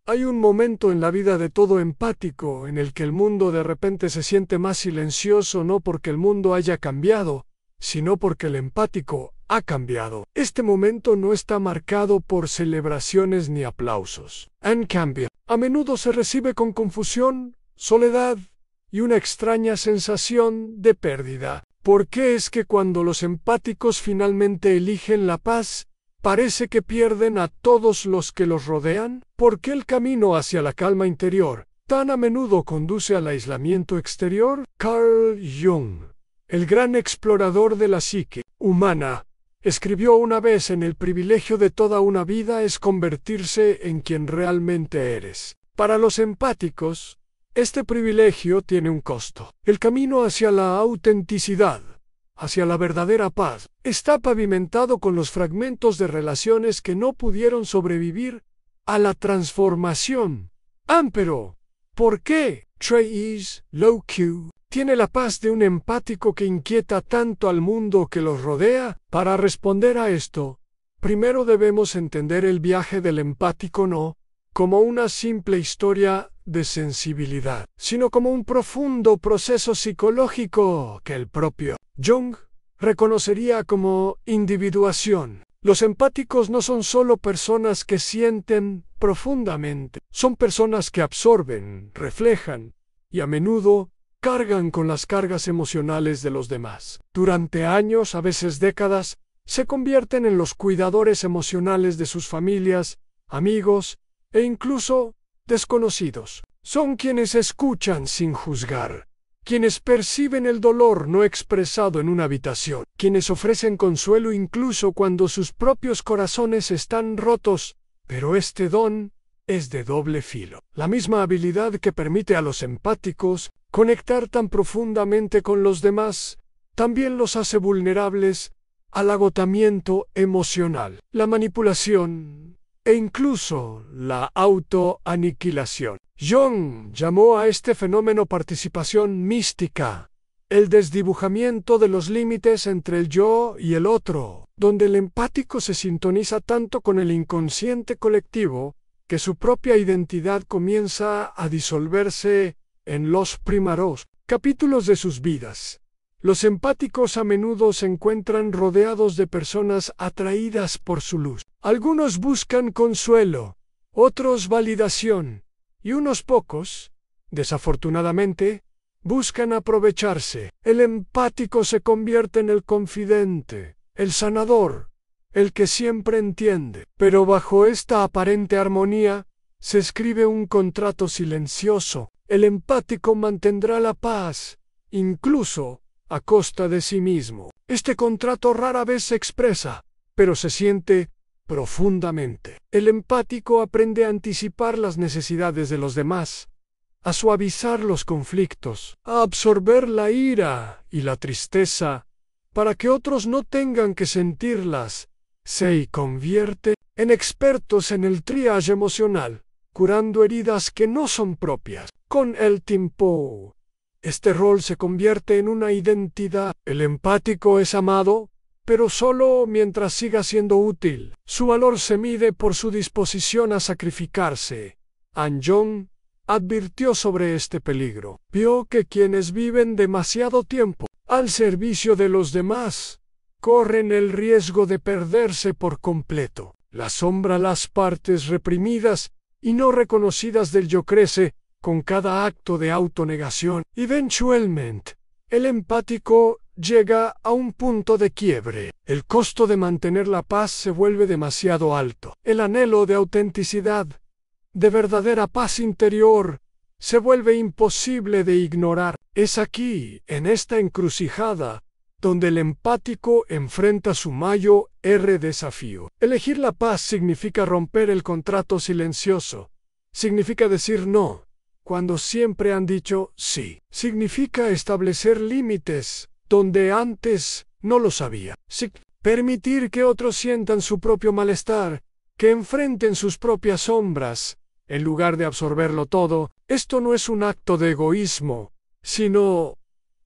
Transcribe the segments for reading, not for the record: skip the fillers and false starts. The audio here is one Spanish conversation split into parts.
Hay un momento en la vida de todo empático en el que el mundo de repente se siente más silencioso, no porque el mundo haya cambiado, sino porque el empático ha cambiado. Este momento no está marcado por celebraciones ni aplausos. En cambio, a menudo se recibe con confusión, soledad y una extraña sensación de pérdida. ¿Por qué es que cuando los empáticos finalmente eligen la paz, parece que pierden a todos los que los rodean? ¿Por qué el camino hacia la calma interior tan a menudo conduce al aislamiento exterior? Carl Jung, el gran explorador de la psique humana, escribió una vez: en el privilegio de toda una vida es convertirse en quien realmente eres. Para los empáticos, este privilegio tiene un costo. El camino hacia la autenticidad, hacia la verdadera paz, está pavimentado con los fragmentos de relaciones que no pudieron sobrevivir a la transformación. Pero, ¿por qué Trace Low-Q tiene la paz de un empático que inquieta tanto al mundo que los rodea? Para responder a esto, primero debemos entender el viaje del empático no como una simple historia de sensibilidad, sino como un profundo proceso psicológico que el propio Jung reconocería como individuación. Los empáticos no son solo personas que sienten profundamente, son personas que absorben, reflejan y a menudo cargan con las cargas emocionales de los demás. Durante años, a veces décadas, se convierten en los cuidadores emocionales de sus familias, amigos e incluso desconocidos. Son quienes escuchan sin juzgar, quienes perciben el dolor no expresado en una habitación, quienes ofrecen consuelo incluso cuando sus propios corazones están rotos. Pero este don es de doble filo. La misma habilidad que permite a los empáticos conectar tan profundamente con los demás, también los hace vulnerables al agotamiento emocional, la manipulación e incluso la autoaniquilación. Jung llamó a este fenómeno participación mística, el desdibujamiento de los límites entre el yo y el otro, donde el empático se sintoniza tanto con el inconsciente colectivo que su propia identidad comienza a disolverse en los primeros capítulos de sus vidas. Los empáticos a menudo se encuentran rodeados de personas atraídas por su luz. Algunos buscan consuelo, otros validación, y unos pocos, desafortunadamente, buscan aprovecharse. El empático se convierte en el confidente, el sanador, el que siempre entiende. Pero bajo esta aparente armonía, se escribe un contrato silencioso. El empático mantendrá la paz, incluso a costa de sí mismo. Este contrato rara vez se expresa, pero se siente profundamente. El empático aprende a anticipar las necesidades de los demás, a suavizar los conflictos, a absorber la ira y la tristeza para que otros no tengan que sentirlas. Se convierte en expertos en el triage emocional, curando heridas que no son propias. Con el tiempo, este rol se convierte en una identidad. El empático es amado, pero solo mientras siga siendo útil. Su valor se mide por su disposición a sacrificarse. Jung advirtió sobre este peligro. Vio que quienes viven demasiado tiempo al servicio de los demás corren el riesgo de perderse por completo. La sombra, las partes reprimidas y no reconocidas del yo crece con cada acto de autonegación. Eventualmente, el empático llega a un punto de quiebre. El costo de mantener la paz se vuelve demasiado alto. El anhelo de autenticidad, de verdadera paz interior, se vuelve imposible de ignorar. Es aquí, en esta encrucijada, donde el empático enfrenta su mayor desafío. Elegir la paz significa romper el contrato silencioso. Significa decir no cuando siempre han dicho sí. Significa establecer límites donde antes no los había. Permitir que otros sientan su propio malestar, que enfrenten sus propias sombras, en lugar de absorberlo todo. Esto no es un acto de egoísmo, sino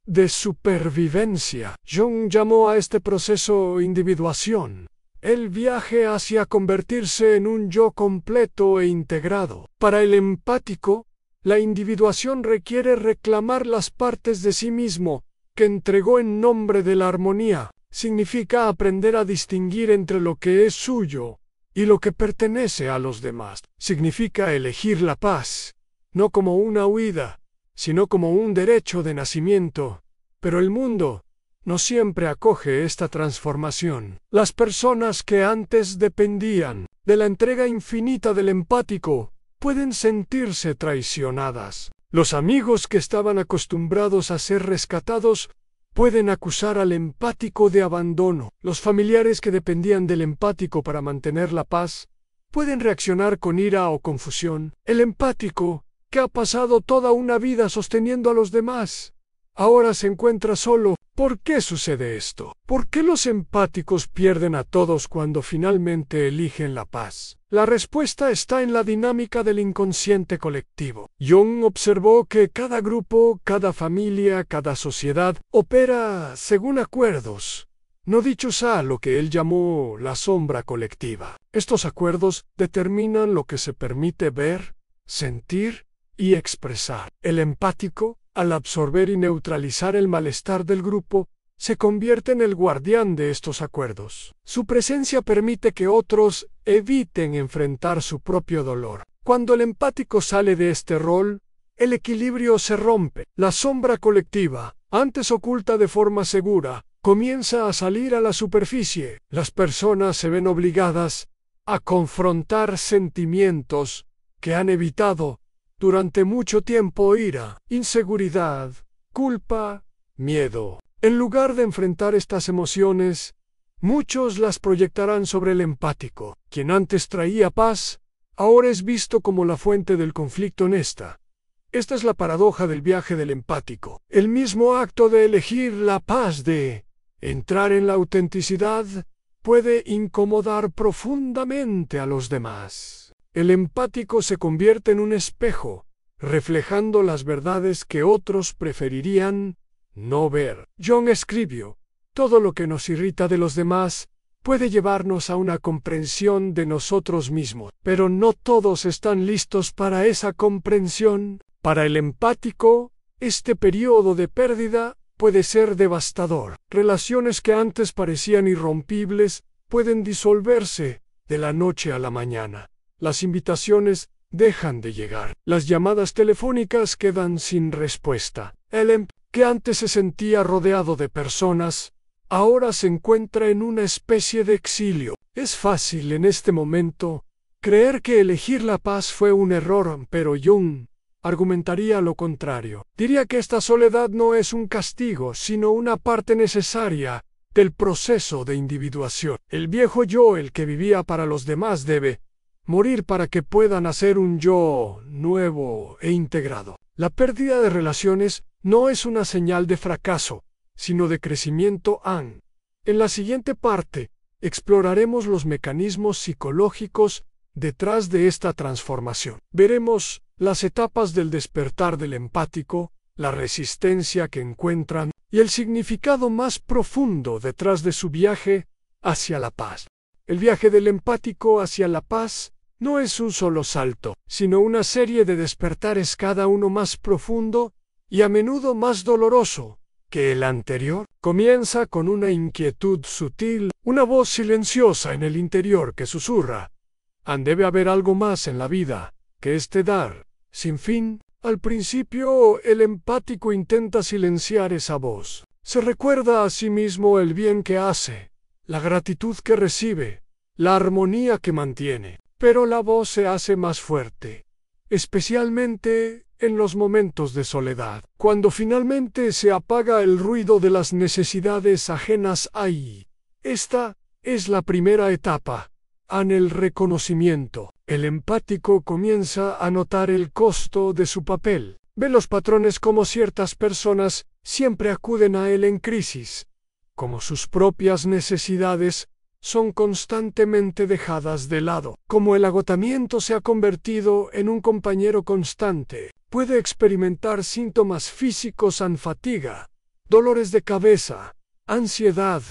de supervivencia. Jung llamó a este proceso individuación. el viaje hacia convertirse en un yo completo e integrado. Para el empático, la individuación requiere reclamar las partes de sí mismo que entregó en nombre de la armonía. Significa aprender a distinguir entre lo que es suyo y lo que pertenece a los demás. Significa elegir la paz, no como una huida, sino como un derecho de nacimiento. Pero el mundo no siempre acoge esta transformación. Las personas que antes dependían de la entrega infinita del empático pueden sentirse traicionadas. Los amigos que estaban acostumbrados a ser rescatados pueden acusar al empático de abandono. Los familiares que dependían del empático para mantener la paz pueden reaccionar con ira o confusión. El empático, que ha pasado toda una vida sosteniendo a los demás, ahora se encuentra solo. ¿Por qué sucede esto? ¿Por qué los empáticos pierden a todos cuando finalmente eligen la paz? La respuesta está en la dinámica del inconsciente colectivo. Jung observó que cada grupo, cada familia, cada sociedad opera según acuerdos no dichos a lo que él llamó la sombra colectiva. Estos acuerdos determinan lo que se permite ver, sentir y expresar. El empático, al absorber y neutralizar el malestar del grupo, se convierte en el guardián de estos acuerdos. Su presencia permite que otros eviten enfrentar su propio dolor. Cuando el empático sale de este rol, el equilibrio se rompe. La sombra colectiva, antes oculta de forma segura, comienza a salir a la superficie. Las personas se ven obligadas a confrontar sentimientos que han evitado durante mucho tiempo: ira, inseguridad, culpa, miedo. En lugar de enfrentar estas emociones, muchos las proyectarán sobre el empático. Quien antes traía paz, ahora es visto como la fuente del conflicto en esta. Esta es la paradoja del viaje del empático. El mismo acto de elegir la paz, de entrar en la autenticidad, puede incomodar profundamente a los demás. El empático se convierte en un espejo, reflejando las verdades que otros preferirían no ver. Jung escribió: todo lo que nos irrita de los demás puede llevarnos a una comprensión de nosotros mismos, pero no todos están listos para esa comprensión. Para el empático, este periodo de pérdida puede ser devastador. Relaciones que antes parecían irrompibles pueden disolverse de la noche a la mañana. Las invitaciones dejan de llegar. Las llamadas telefónicas quedan sin respuesta. El que antes se sentía rodeado de personas, ahora se encuentra en una especie de exilio. Es fácil en este momento creer que elegir la paz fue un error, pero Jung argumentaría lo contrario. Diría que esta soledad no es un castigo, sino una parte necesaria del proceso de individuación. El viejo yo, el que vivía para los demás, debe morir para que pueda nacer un yo nuevo e integrado. La pérdida de relaciones no es una señal de fracaso, sino de crecimiento. En la siguiente parte, exploraremos los mecanismos psicológicos detrás de esta transformación. Veremos las etapas del despertar del empático, la resistencia que encuentran y el significado más profundo detrás de su viaje hacia la paz. El viaje del empático hacia la paz no es un solo salto, sino una serie de despertares, cada uno más profundo y a menudo más doloroso que el anterior. Comienza con una inquietud sutil, una voz silenciosa en el interior que susurra: debe haber algo más en la vida que este dar sin fin. Al principio, el empático intenta silenciar esa voz. Se recuerda a sí mismo el bien que hace, la gratitud que recibe, la armonía que mantiene. Pero la voz se hace más fuerte, especialmente en los momentos de soledad. Cuando finalmente se apaga el ruido de las necesidades ajenas ahí. Esta es la primera etapa. En el reconocimiento, el empático comienza a notar el costo de su papel. Ve los patrones como ciertas personas siempre acuden a él en crisis, como sus propias necesidades son constantemente dejadas de lado. Como el agotamiento se ha convertido en un compañero constante, puede experimentar síntomas físicos: fatiga, dolores de cabeza, ansiedad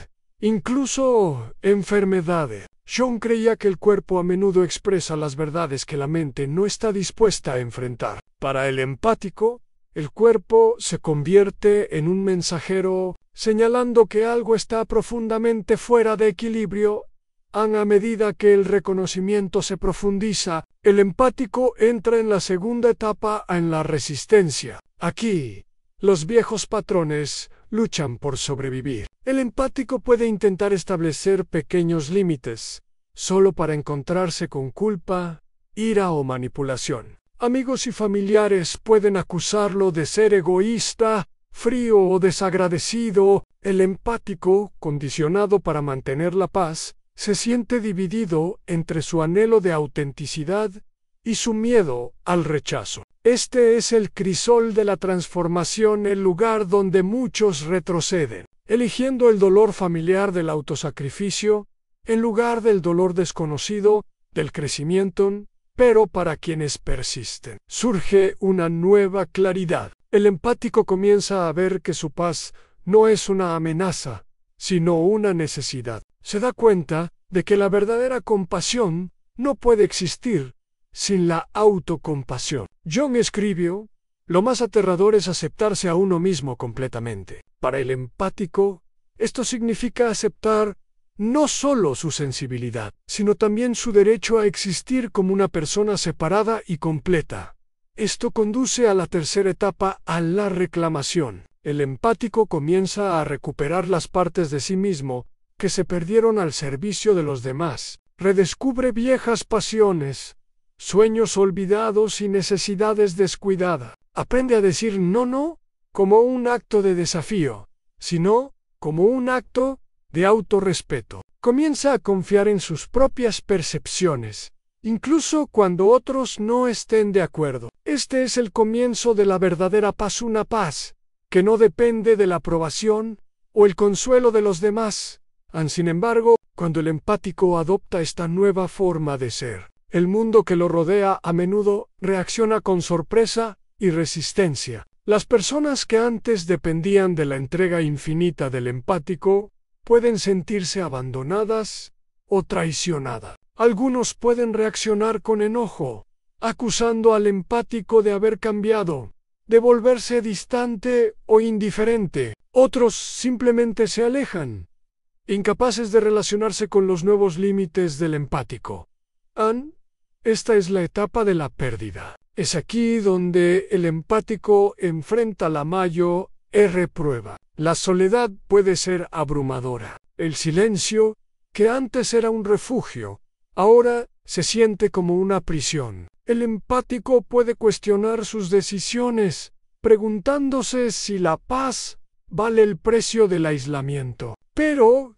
incluso enfermedades. John creía que el cuerpo a menudo expresa las verdades que la mente no está dispuesta a enfrentar. Para el empático, el cuerpo se convierte en un mensajero señalando que algo está profundamente fuera de equilibrio. A medida que el reconocimiento se profundiza, el empático entra en la segunda etapa, en la resistencia. Aquí, los viejos patrones luchan por sobrevivir. El empático puede intentar establecer pequeños límites, solo para encontrarse con culpa, ira o manipulación. Amigos y familiares pueden acusarlo de ser egoísta, frío o desagradecido. El empático, condicionado para mantener la paz, se siente dividido entre su anhelo de autenticidad y su miedo al rechazo. Este es el crisol de la transformación, el lugar donde muchos retroceden, eligiendo el dolor familiar del autosacrificio en lugar del dolor desconocido del crecimiento. Pero para quienes persisten, surge una nueva claridad. El empático comienza a ver que su paz no es una amenaza, sino una necesidad. Se da cuenta de que la verdadera compasión no puede existir sin la autocompasión. John escribió: lo más aterrador es aceptarse a uno mismo completamente. Para el empático, esto significa aceptar no solo su sensibilidad, sino también su derecho a existir como una persona separada y completa. Esto conduce a la tercera etapa, a la reclamación. El empático comienza a recuperar las partes de sí mismo que se perdieron al servicio de los demás. Redescubre viejas pasiones, sueños olvidados y necesidades descuidadas. Aprende a decir no como un acto de desafío, sino como un acto de autorrespeto. Comienza a confiar en sus propias percepciones, incluso cuando otros no estén de acuerdo. Este es el comienzo de la verdadera paz, una paz que no depende de la aprobación o el consuelo de los demás. Sin embargo, cuando el empático adopta esta nueva forma de ser, el mundo que lo rodea a menudo reacciona con sorpresa y resistencia. Las personas que antes dependían de la entrega infinita del empático pueden sentirse abandonadas o traicionadas. Algunos pueden reaccionar con enojo, acusando al empático de haber cambiado, de volverse distante o indiferente. Otros simplemente se alejan, incapaces de relacionarse con los nuevos límites del empático. Esta es la etapa de la pérdida. Es aquí donde el empático enfrenta la mayor prueba. La soledad puede ser abrumadora. El silencio, que antes era un refugio, ahora se siente como una prisión. El empático puede cuestionar sus decisiones, preguntándose si la paz vale el precio del aislamiento. Pero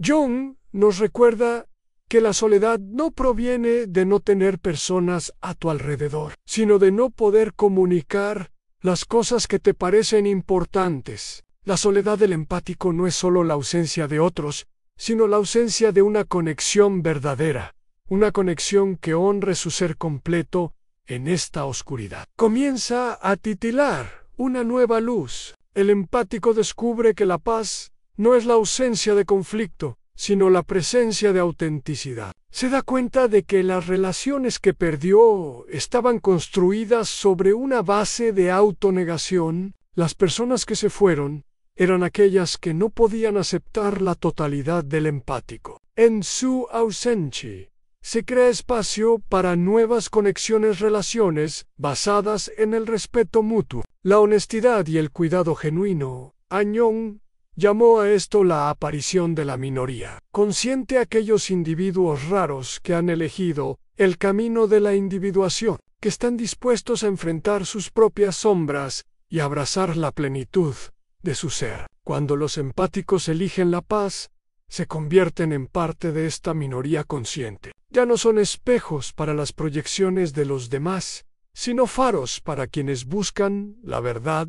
John nos recuerda que la soledad no proviene de no tener personas a tu alrededor, sino de no poder comunicar las cosas que te parecen importantes. La soledad del empático no es solo la ausencia de otros, sino la ausencia de una conexión verdadera, una conexión que honre su ser completo en esta oscuridad. Comienza a titilar una nueva luz. El empático descubre que la paz no es la ausencia de conflicto, sino la presencia de autenticidad. Se da cuenta de que las relaciones que perdió estaban construidas sobre una base de autonegación. Las personas que se fueron eran aquellas que no podían aceptar la totalidad del empático. En su ausencia, se crea espacio para nuevas conexiones, relaciones basadas en el respeto mutuo, la honestidad y el cuidado genuino. John llamó a esto la aparición de la minoría. Consciente aquellos individuos raros que han elegido el camino de la individuación, que están dispuestos a enfrentar sus propias sombras y abrazar la plenitud de su ser. Cuando los empáticos eligen la paz, se convierten en parte de esta minoría consciente. Ya no son espejos para las proyecciones de los demás, sino faros para quienes buscan la verdad.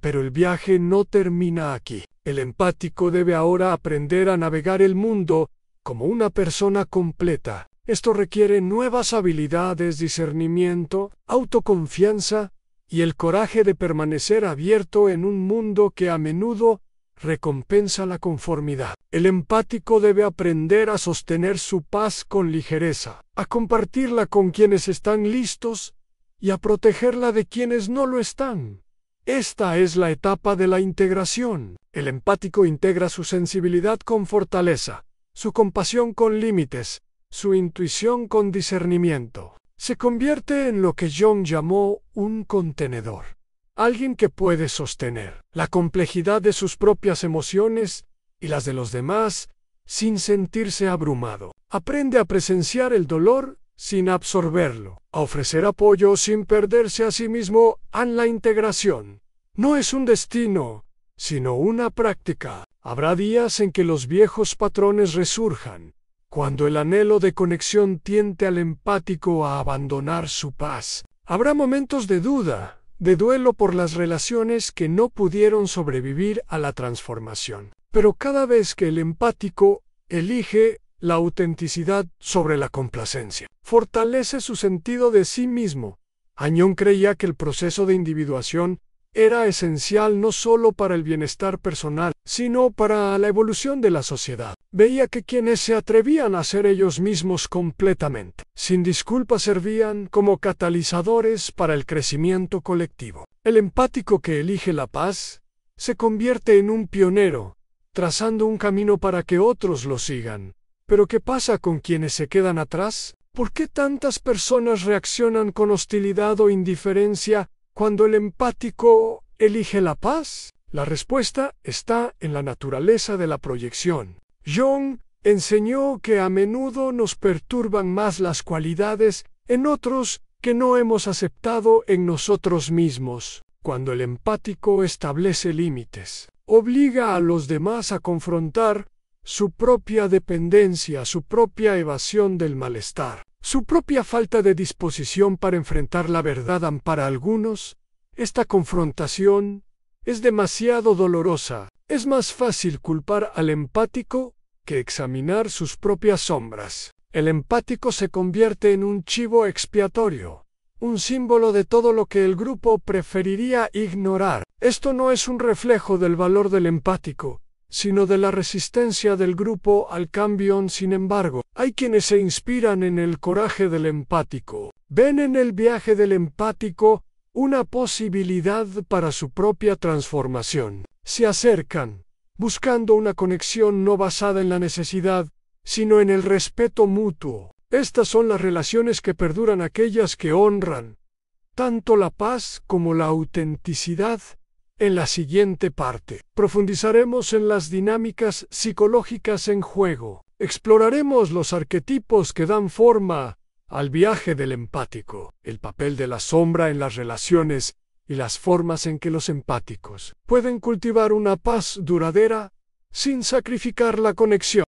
Pero el viaje no termina aquí. El empático debe ahora aprender a navegar el mundo como una persona completa. Esto requiere nuevas habilidades, discernimiento, autoconfianza y el coraje de permanecer abierto en un mundo que a menudo recompensa la conformidad. El empático debe aprender a sostener su paz con ligereza, a compartirla con quienes están listos y a protegerla de quienes no lo están. Esta es la etapa de la integración. El empático integra su sensibilidad con fortaleza, su compasión con límites, su intuición con discernimiento. Se convierte en lo que Jung llamó un contenedor. Alguien que puede sostener la complejidad de sus propias emociones y las de los demás sin sentirse abrumado. Aprende a presenciar el dolor sin absorberlo, a ofrecer apoyo sin perderse a sí mismo en la integración. No es un destino, sino una práctica. Habrá días en que los viejos patrones resurjan, cuando el anhelo de conexión tiente al empático a abandonar su paz. Habrá momentos de duda, de duelo por las relaciones que no pudieron sobrevivir a la transformación. Pero cada vez que el empático elige la autenticidad sobre la complacencia, fortalece su sentido de sí mismo. Jung creía que el proceso de individuación era esencial no solo para el bienestar personal, sino para la evolución de la sociedad. Veía que quienes se atrevían a ser ellos mismos completamente, sin disculpas, servían como catalizadores para el crecimiento colectivo. El empático que elige la paz se convierte en un pionero, trazando un camino para que otros lo sigan. Pero ¿qué pasa con quienes se quedan atrás? ¿Por qué tantas personas reaccionan con hostilidad o indiferencia cuando el empático elige la paz? La respuesta está en la naturaleza de la proyección. Jung enseñó que a menudo nos perturban más las cualidades en otros que no hemos aceptado en nosotros mismos. Cuando el empático establece límites, obliga a los demás a confrontar su propia dependencia, su propia evasión del malestar, su propia falta de disposición para enfrentar la verdad. Para algunos, esta confrontación es demasiado dolorosa. Es más fácil culpar al empático que examinar sus propias sombras. El empático se convierte en un chivo expiatorio, un símbolo de todo lo que el grupo preferiría ignorar. Esto no es un reflejo del valor del empático, sino de la resistencia del grupo al cambio. Sin embargo, hay quienes se inspiran en el coraje del empático. Ven en el viaje del empático una posibilidad para su propia transformación. Se acercan, buscando una conexión no basada en la necesidad, sino en el respeto mutuo. Estas son las relaciones que perduran, aquellas que honran tanto la paz como la autenticidad. En la siguiente parte, profundizaremos en las dinámicas psicológicas en juego. Exploraremos los arquetipos que dan forma al viaje del empático, el papel de la sombra en las relaciones y las formas en que los empáticos pueden cultivar una paz duradera sin sacrificar la conexión.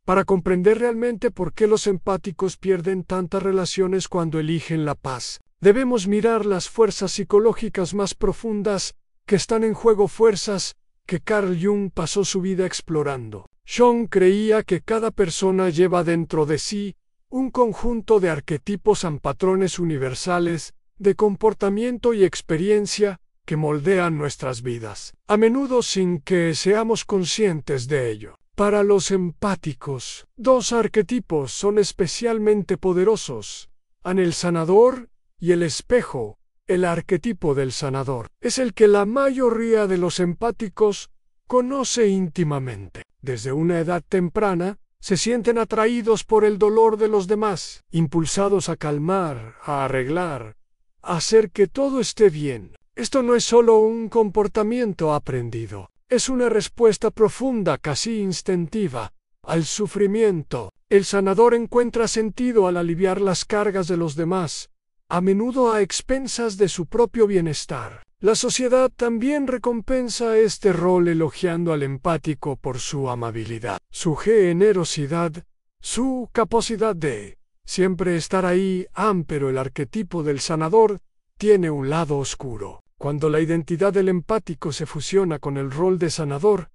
Para comprender realmente por qué los empáticos pierden tantas relaciones cuando eligen la paz, debemos mirar las fuerzas psicológicas más profundas que están en juego, fuerzas que Carl Jung pasó su vida explorando. Jung creía que cada persona lleva dentro de sí un conjunto de arquetipos y patrones universales de comportamiento y experiencia que moldean nuestras vidas, a menudo sin que seamos conscientes de ello. Para los empáticos, dos arquetipos son especialmente poderosos: el sanador y el espejo. El arquetipo del sanador es el que la mayoría de los empáticos conoce íntimamente. Desde una edad temprana, se sienten atraídos por el dolor de los demás, impulsados a calmar, a arreglar, a hacer que todo esté bien. Esto no es solo un comportamiento aprendido, es una respuesta profunda, casi instintiva, al sufrimiento. El sanador encuentra sentido al aliviar las cargas de los demás, a menudo a expensas de su propio bienestar. La sociedad también recompensa este rol elogiando al empático por su amabilidad, su generosidad, su capacidad de siempre estar ahí. Pero el arquetipo del sanador tiene un lado oscuro. Cuando la identidad del empático se fusiona con el rol de sanador,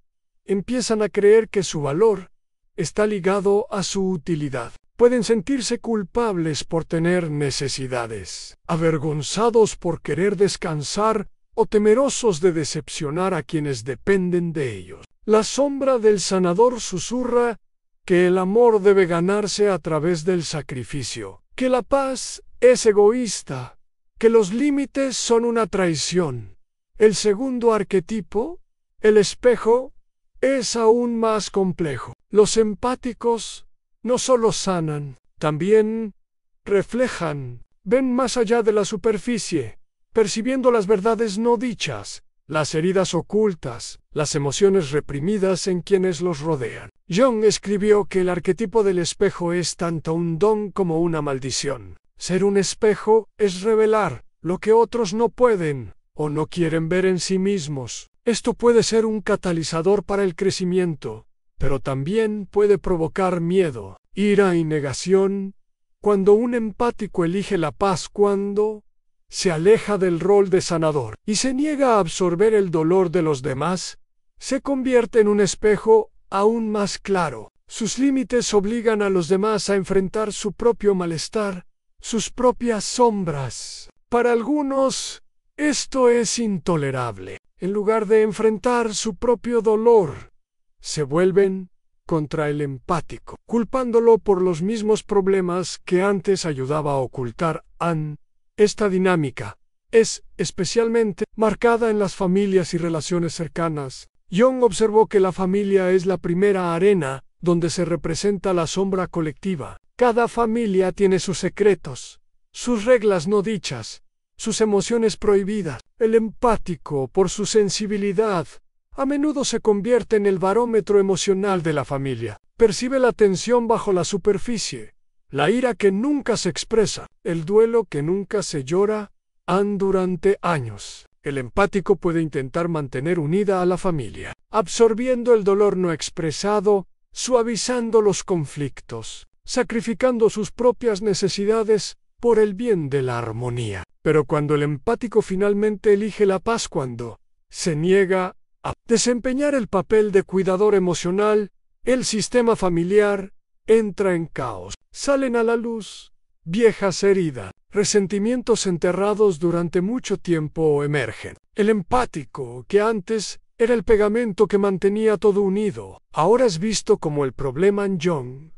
empiezan a creer que su valor está ligado a su utilidad. Pueden sentirse culpables por tener necesidades, avergonzados por querer descansar o temerosos de decepcionar a quienes dependen de ellos. La sombra del sanador susurra que el amor debe ganarse a través del sacrificio, que la paz es egoísta, que los límites son una traición. El segundo arquetipo, el espejo, es aún más complejo. Los empáticos no solo sanan, también reflejan, ven más allá de la superficie, percibiendo las verdades no dichas, las heridas ocultas, las emociones reprimidas en quienes los rodean. Jung escribió que el arquetipo del espejo es tanto un don como una maldición. Ser un espejo es revelar lo que otros no pueden o no quieren ver en sí mismos. Esto puede ser un catalizador para el crecimiento, pero también puede provocar miedo, ira y negación. Cuando un empático elige la paz, cuando se aleja del rol de sanador y se niega a absorber el dolor de los demás, se convierte en un espejo aún más claro. Sus límites obligan a los demás a enfrentar su propio malestar, sus propias sombras. Para algunos, esto es intolerable. En lugar de enfrentar su propio dolor, se vuelven contra el empático, culpándolo por los mismos problemas que antes ayudaba a ocultar. Esta dinámica es especialmente marcada en las familias y relaciones cercanas. Jung observó que la familia es la primera arena donde se representa la sombra colectiva. Cada familia tiene sus secretos, sus reglas no dichas, sus emociones prohibidas. El empático, por su sensibilidad, a menudo se convierte en el barómetro emocional de la familia. Percibe la tensión bajo la superficie, la ira que nunca se expresa, el duelo que nunca se llora. Durante años, el empático puede intentar mantener unida a la familia, absorbiendo el dolor no expresado, suavizando los conflictos, sacrificando sus propias necesidades por el bien de la armonía. Pero cuando el empático finalmente elige la paz, cuando se niega a desempeñar el papel de cuidador emocional, el sistema familiar entra en caos. Salen a la luz viejas heridas, resentimientos enterrados durante mucho tiempo emergen. El empático, que antes era el pegamento que mantenía todo unido, ahora es visto como el problema. Jung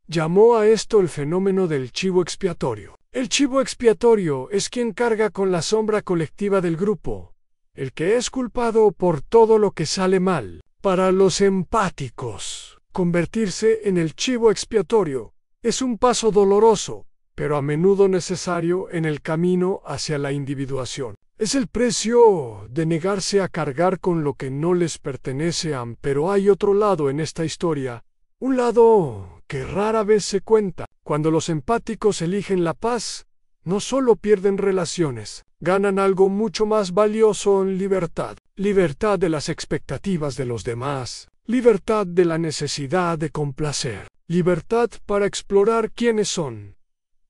llamó a esto el fenómeno del chivo expiatorio. El chivo expiatorio es quien carga con la sombra colectiva del grupo, el que es culpado por todo lo que sale mal. Para los empáticos, convertirse en el chivo expiatorio es un paso doloroso, pero a menudo necesario en el camino hacia la individuación. Es el precio de negarse a cargar con lo que no les pertenece. Pero hay otro lado en esta historia, un lado que rara vez se cuenta. Cuando los empáticos eligen la paz, no solo pierden relaciones, ganan algo mucho más valioso en libertad. Libertad de las expectativas de los demás, libertad de la necesidad de complacer, libertad para explorar quiénes son,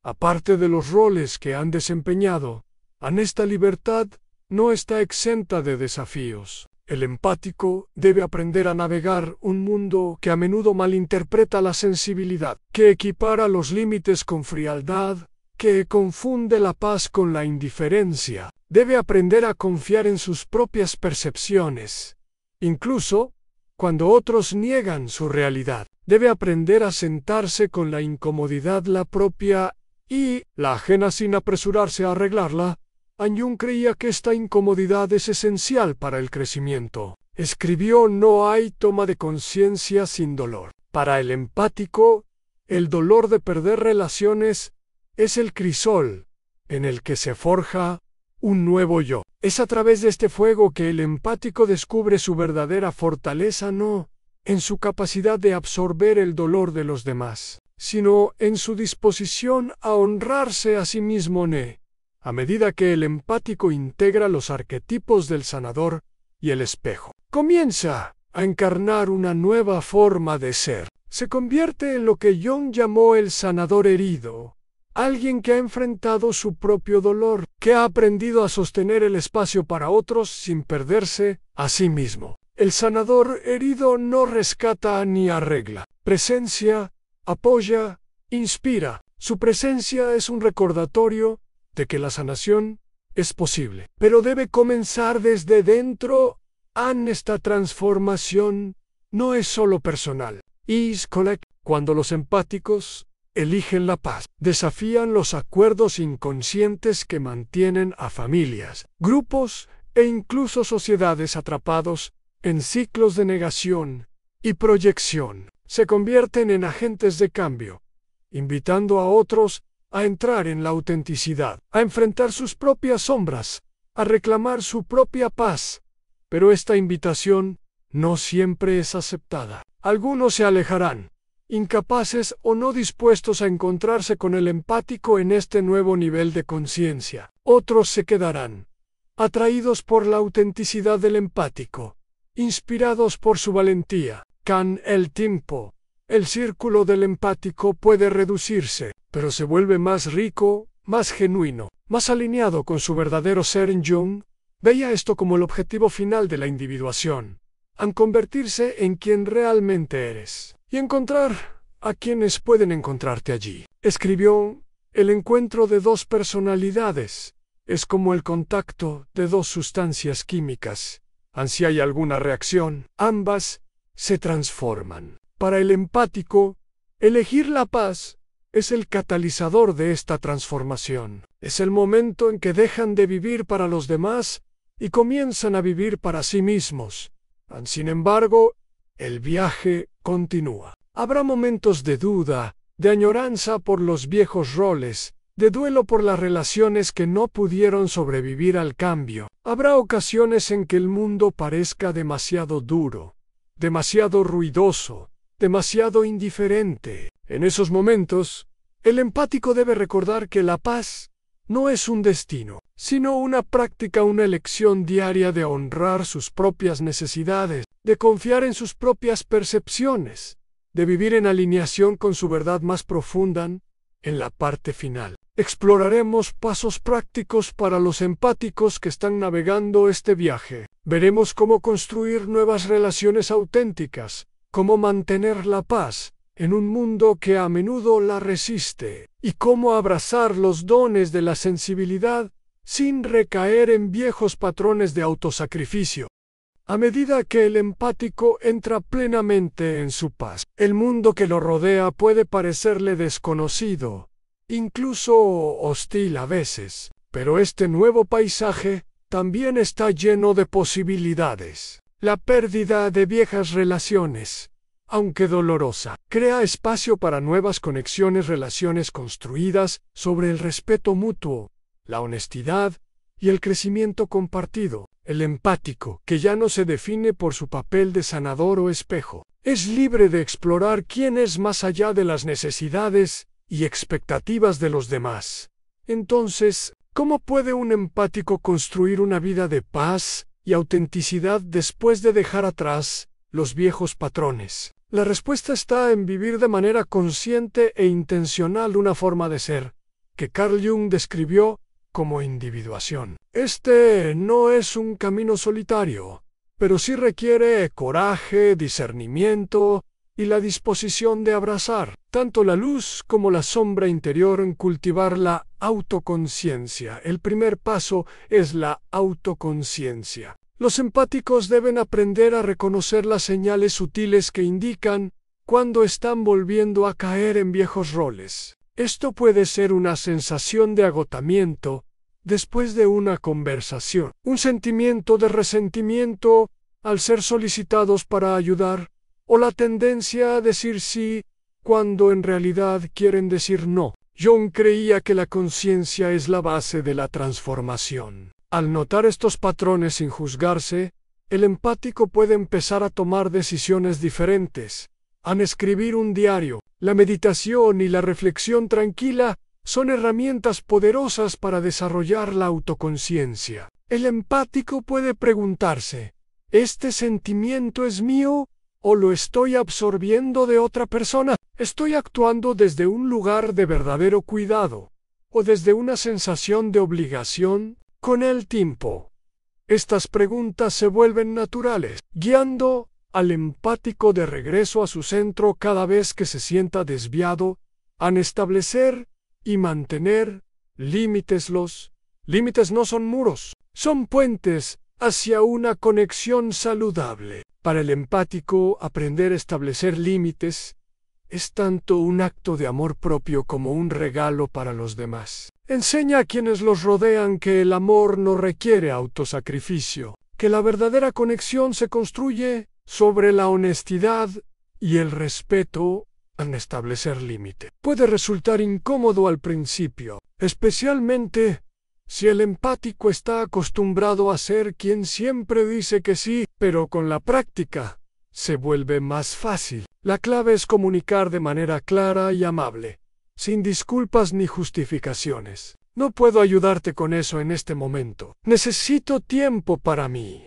aparte de los roles que han desempeñado. Esta libertad no está exenta de desafíos. El empático debe aprender a navegar un mundo que a menudo malinterpreta la sensibilidad, que equipara los límites con frialdad, que confunde la paz con la indiferencia. Debe aprender a confiar en sus propias percepciones, incluso cuando otros niegan su realidad. Debe aprender a sentarse con la incomodidad, la propia y la ajena, sin apresurarse a arreglarla. Jung creía que esta incomodidad es esencial para el crecimiento. Escribió: no hay toma de conciencia sin dolor. Para el empático, el dolor de perder relaciones es el crisol en el que se forja un nuevo yo. Es a través de este fuego que el empático descubre su verdadera fortaleza, no en su capacidad de absorber el dolor de los demás, sino en su disposición a honrarse a sí mismo. A medida que el empático integra los arquetipos del sanador y el espejo, comienza a encarnar una nueva forma de ser. Se convierte en lo que Jung llamó el sanador herido, alguien que ha enfrentado su propio dolor, que ha aprendido a sostener el espacio para otros sin perderse a sí mismo. El sanador herido no rescata ni arregla. Presencia, apoya, inspira. Su presencia es un recordatorio de que la sanación es posible, pero debe comenzar desde dentro. Esta transformación no es solo personal. Cuando los empáticos eligen la paz, desafían los acuerdos inconscientes que mantienen a familias, grupos e incluso sociedades atrapados en ciclos de negación y proyección. Se convierten en agentes de cambio, invitando a otros a entrar en la autenticidad, a enfrentar sus propias sombras, a reclamar su propia paz. Pero esta invitación no siempre es aceptada. Algunos se alejarán, incapaces o no dispuestos a encontrarse con el empático en este nuevo nivel de conciencia. Otros se quedarán, atraídos por la autenticidad del empático, inspirados por su valentía. Con el tiempo, el círculo del empático puede reducirse, pero se vuelve más rico, más genuino, más alineado con su verdadero ser. Jung veía esto como el objetivo final de la individuación, al convertirse en quien realmente eres, y encontrar a quienes pueden encontrarte allí. Escribió: el encuentro de dos personalidades es como el contacto de dos sustancias químicas. Si hay alguna reacción, ambas se transforman. Para el empático, elegir la paz es el catalizador de esta transformación. Es el momento en que dejan de vivir para los demás y comienzan a vivir para sí mismos. Sin embargo, el viaje continúa. Habrá momentos de duda, de añoranza por los viejos roles, de duelo por las relaciones que no pudieron sobrevivir al cambio. Habrá ocasiones en que el mundo parezca demasiado duro, demasiado ruidoso, demasiado indiferente. En esos momentos, el empático debe recordar que la paz no es un destino, sino una práctica, una elección diaria de honrar sus propias necesidades, de confiar en sus propias percepciones, de vivir en alineación con su verdad más profunda. En la parte final, exploraremos pasos prácticos para los empáticos que están navegando este viaje. Veremos cómo construir nuevas relaciones auténticas, cómo mantener la paz en un mundo que a menudo la resiste, y cómo abrazar los dones de la sensibilidad sin recaer en viejos patrones de autosacrificio. A medida que el empático entra plenamente en su paz, el mundo que lo rodea puede parecerle desconocido, incluso hostil a veces, pero este nuevo paisaje también está lleno de posibilidades. La pérdida de viejas relaciones, aunque dolorosa, crea espacio para nuevas conexiones, relaciones construidas sobre el respeto mutuo, la honestidad y el crecimiento compartido. El empático, que ya no se define por su papel de sanador o espejo, es libre de explorar quién es más allá de las necesidades y expectativas de los demás. Entonces, ¿cómo puede un empático construir una vida de paz y autenticidad después de dejar atrás los viejos patrones? La respuesta está en vivir de manera consciente e intencional una forma de ser, que Carl Jung describió como individuación. Este no es un camino solitario, pero sí requiere coraje, discernimiento y la disposición de abrazar tanto la luz como la sombra interior en cultivar la autoconciencia. El primer paso es la autoconciencia. Los empáticos deben aprender a reconocer las señales sutiles que indican cuando están volviendo a caer en viejos roles. Esto puede ser una sensación de agotamiento después de una conversación, un sentimiento de resentimiento al ser solicitados para ayudar, o la tendencia a decir sí cuando en realidad quieren decir no. Jung creía que la conciencia es la base de la transformación. Al notar estos patrones sin juzgarse, el empático puede empezar a tomar decisiones diferentes. Al escribir un diario, la meditación y la reflexión tranquila son herramientas poderosas para desarrollar la autoconciencia. El empático puede preguntarse: ¿este sentimiento es mío o lo estoy absorbiendo de otra persona? ¿Estoy actuando desde un lugar de verdadero cuidado o desde una sensación de obligación? Con el tiempo, estas preguntas se vuelven naturales, guiando al empático de regreso a su centro cada vez que se sienta desviado, a establecer y mantener límites. Los Límites no son muros, son puentes hacia una conexión saludable. Para el empático, aprender a establecer límites es tanto un acto de amor propio como un regalo para los demás. Enseña a quienes los rodean que el amor no requiere autosacrificio, que la verdadera conexión se construye sobre la honestidad y el respeto al establecer límite. Puede resultar incómodo al principio, especialmente si el empático está acostumbrado a ser quien siempre dice que sí, pero con la práctica se vuelve más fácil. La clave es comunicar de manera clara y amable, sin disculpas ni justificaciones. No puedo ayudarte con eso en este momento. Necesito tiempo para mí,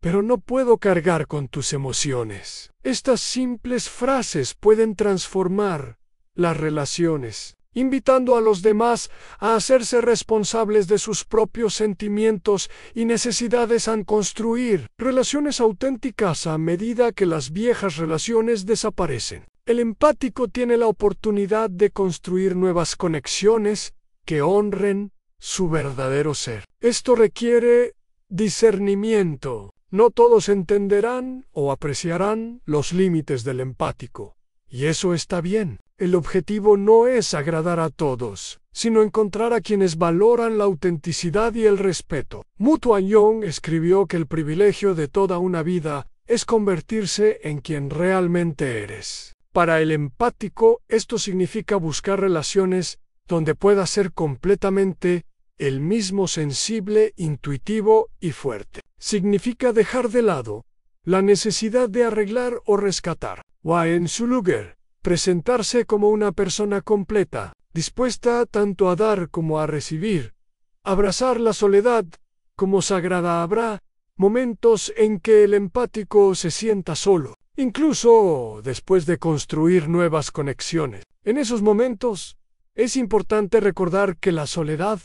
pero no puedo cargar con tus emociones. Estas simples frases pueden transformar las relaciones, invitando a los demás a hacerse responsables de sus propios sentimientos y necesidades al construir relaciones auténticas a medida que las viejas relaciones desaparecen. El empático tiene la oportunidad de construir nuevas conexiones que honren su verdadero ser. Esto requiere discernimiento. No todos entenderán o apreciarán los límites del empático, y eso está bien. El objetivo no es agradar a todos, sino encontrar a quienes valoran la autenticidad y el respeto. Mu Tuanyong escribió que el privilegio de toda una vida es convertirse en quien realmente eres. Para el empático, esto significa buscar relaciones donde pueda ser completamente el mismo, sensible, intuitivo y fuerte. Significa dejar de lado la necesidad de arreglar o rescatar. En su lugar, presentarse como una persona completa, dispuesta tanto a dar como a recibir. Abrazar la soledad como sagrada. Habrá momentos en que el empático se sienta solo, incluso después de construir nuevas conexiones. En esos momentos, es importante recordar que la soledad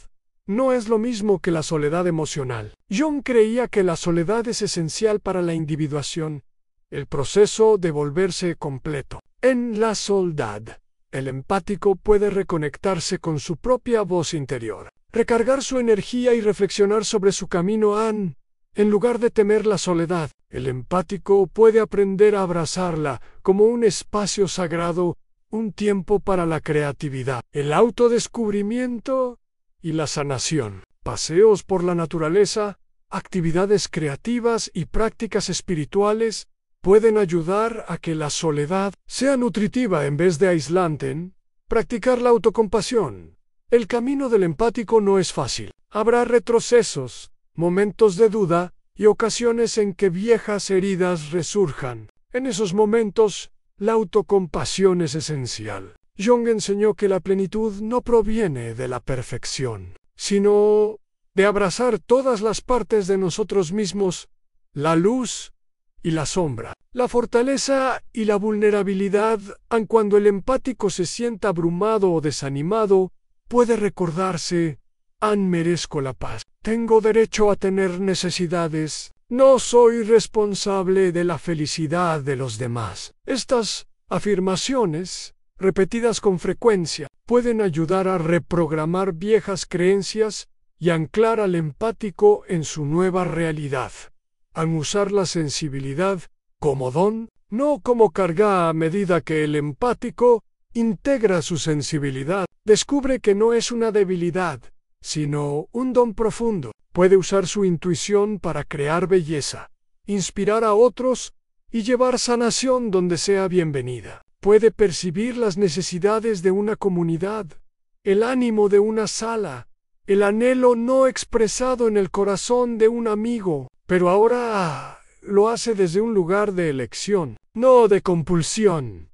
no es lo mismo que la soledad emocional. Jung creía que la soledad es esencial para la individuación, el proceso de volverse completo. En la soledad, el empático puede reconectarse con su propia voz interior, recargar su energía y reflexionar sobre su camino. En lugar de temer la soledad, el empático puede aprender a abrazarla como un espacio sagrado, un tiempo para la creatividad, el autodescubrimiento y la sanación. Paseos por la naturaleza, actividades creativas y prácticas espirituales pueden ayudar a que la soledad sea nutritiva en vez de aislante. Practicar la autocompasión. El camino del empático no es fácil. Habrá retrocesos, momentos de duda y ocasiones en que viejas heridas resurjan. En esos momentos, la autocompasión es esencial. Jung enseñó que la plenitud no proviene de la perfección, sino de abrazar todas las partes de nosotros mismos, la luz y la sombra, la fortaleza y la vulnerabilidad. Aun cuando el empático se sienta abrumado o desanimado, puede recordarse: merezco la paz, tengo derecho a tener necesidades, no soy responsable de la felicidad de los demás. Estas afirmaciones, repetidas con frecuencia, pueden ayudar a reprogramar viejas creencias y anclar al empático en su nueva realidad. Al usar la sensibilidad como don, no como carga. A medida que el empático integra su sensibilidad, descubre que no es una debilidad, sino un don profundo. Puede usar su intuición para crear belleza, inspirar a otros y llevar sanación donde sea bienvenida. Puede percibir las necesidades de una comunidad, el ánimo de una sala, el anhelo no expresado en el corazón de un amigo, pero ahora lo hace desde un lugar de elección, no de compulsión.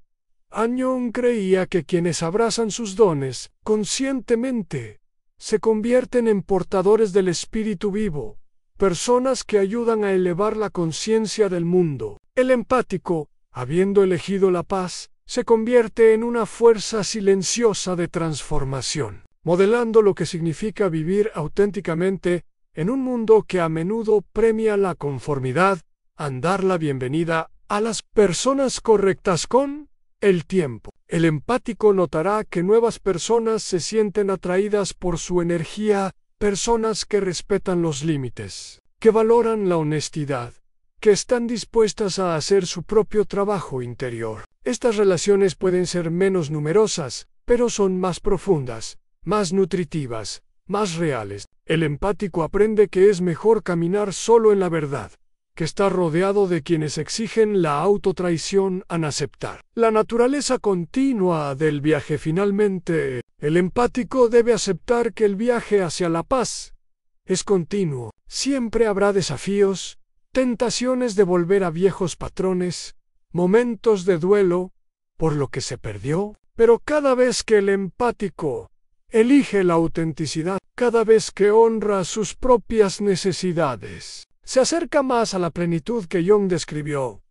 Jung creía que quienes abrazan sus dones conscientemente se convierten en portadores del espíritu vivo, personas que ayudan a elevar la conciencia del mundo. El empático, habiendo elegido la paz, se convierte en una fuerza silenciosa de transformación, modelando lo que significa vivir auténticamente en un mundo que a menudo premia la conformidad. Dar la bienvenida a las personas correctas con el tiempo. El empático notará que nuevas personas se sienten atraídas por su energía personas que respetan los límites, que valoran la honestidad, que están dispuestas a hacer su propio trabajo interior. Estas relaciones pueden ser menos numerosas, pero son más profundas, más nutritivas, más reales. El empático aprende que es mejor caminar solo en la verdad, que estar rodeado de quienes exigen la autotraición a aceptar la naturaleza continua del viaje. Finalmente, el empático debe aceptar que el viaje hacia la paz es continuo. Siempre habrá desafíos, tentaciones de volver a viejos patrones, momentos de duelo por lo que se perdió, pero cada vez que el empático elige la autenticidad, cada vez que honra sus propias necesidades, se acerca más a la plenitud que Jung describió.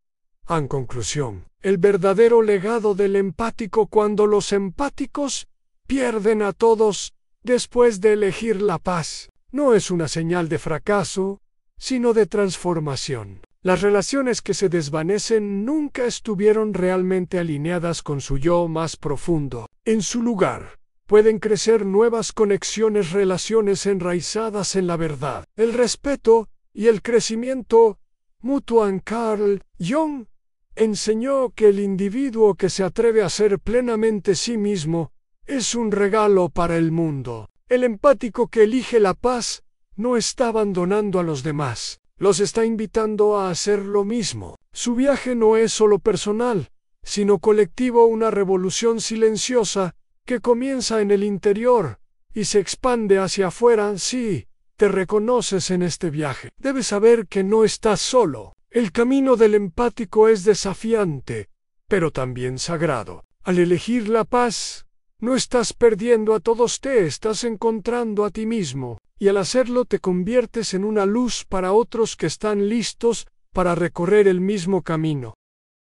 En conclusión, el verdadero legado del empático cuando los empáticos pierden a todos después de elegir la paz, no es una señal de fracaso, sino de transformación. Las relaciones que se desvanecen nunca estuvieron realmente alineadas con su yo más profundo. En su lugar, pueden crecer nuevas conexiones, relaciones enraizadas en la verdad, el respeto y el crecimiento mutuo. Carl Jung enseñó que el individuo que se atreve a ser plenamente sí mismo es un regalo para el mundo. El empático que elige la paz no está abandonando a los demás, los está invitando a hacer lo mismo. Su viaje no es solo personal, sino colectivo, una revolución silenciosa que comienza en el interior y se expande hacia afuera. Si te reconoces en este viaje, debes saber que no estás solo. El camino del empático es desafiante, pero también sagrado. Al elegir la paz, no estás perdiendo a todos, te estás encontrando a ti mismo, y al hacerlo te conviertes en una luz para otros que están listos para recorrer el mismo camino.